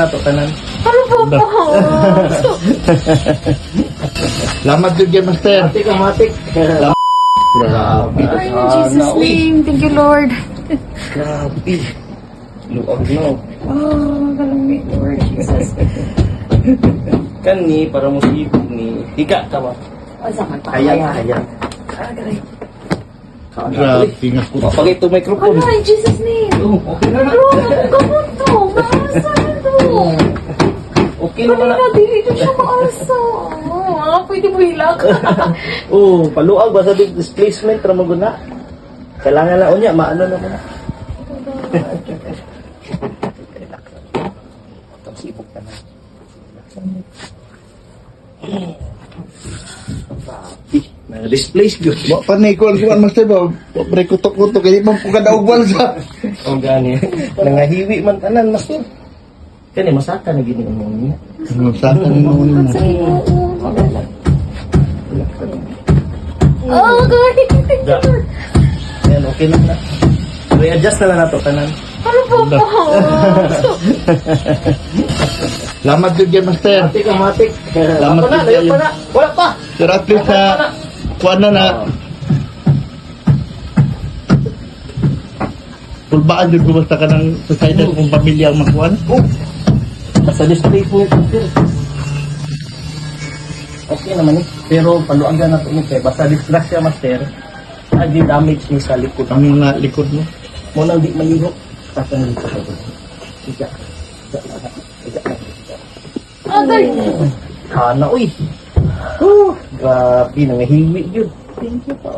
na to tanan. Ano po po? Lamat yun kay Master. Matik ang matik. Grabe. Ay, in Jesus' name. Thank you, Lord. Grabe. Luag no. Oh, galing Lord Jesus. Kan ni para mo sibog ni. Higa ka ba? O, saan pa? Ayan, ayan. Ah, galing. Grabe nga po. Pagay ito microphone. Ano, in Jesus' name. Okay na na. Bro, gamot to. Maasa na to. Okay na Kanina, na. dito siya maasa. Pwede mo hilak. Oh, paluag ba sa displacement ra mo guna? Kailangan na unya maano na ko na. Sibog ka na. Na-displace yun. Wa pa ni ko Master ba. Pre kutok-kutok kay mo ko kada ugwal sa. O gani. Nangahiwi man tanan, Master. Kani masaka na gini mo niya. Sa kan mo ni mo. Oh, galing. Da. Yan, okay na na. Re-adjust na lang nato tanan. Ano po po? Lamat yun kay Master. Matik ang matik. Salamat Ako na, din layo kayo. pa na. Wala pa. Pero at least sa kuan na tulbaan yun kumusta ka ng suicidal kung pamilya ang makuhan. Oh. Basta displacement Master. Okay naman eh. Pero paluagan na ito mo kaya. Basta disgrasya Master. Adi damage ni sa likod. Ang mga likod mo. Munang di malihok. Tatang likod ako. Higa. Oh, galing. Kana uy. Grabe, nangahiwi yun. Thank you po.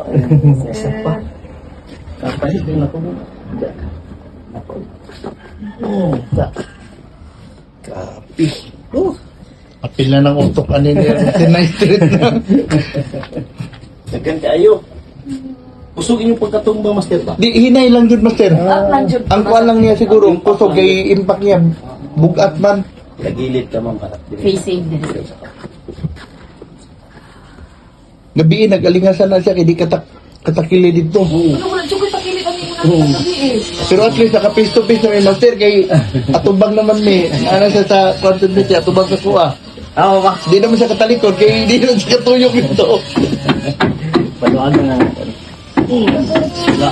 Isa pa. Kapahit din ako mo. Ako. Grabe. Apil na ng utok anin yan. Sinay street na. Nagkan kayo. Usugin yung pagkatumba, Master ba? Di, hinay lang yun, Master. Nandiyo. Ang kuan lang niya siguro, kusog kay impact niya. Bugat man. Nagilid ka man para. Facing din. Gabi, nag-alingasan na siya, kaya di katakili dito. Ano mo lang, tsukay pakili kami muna sa gabi eh. Pero at least, naka face to face na may Master, kay atubang naman ni, ano siya sa content niya, atubang sa kuha. Oo ba? Di naman siya katalikod, kay di naman siya katuyok nito. Paluan na nga. Wala.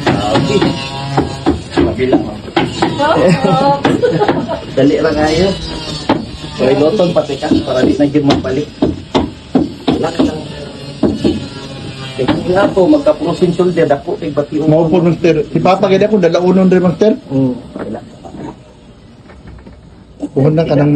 Grabe. Mabilang. Dali ra kayo. Kaya lotong pati ka para di na gyud mapalik. Wala ka lang. Kaya nga po, magka-frozen shoulder, dako, tigbati Mao po, Master. Si Papa, kaya ako, dalaunon rin, Master. Wala. Puhon na ka nang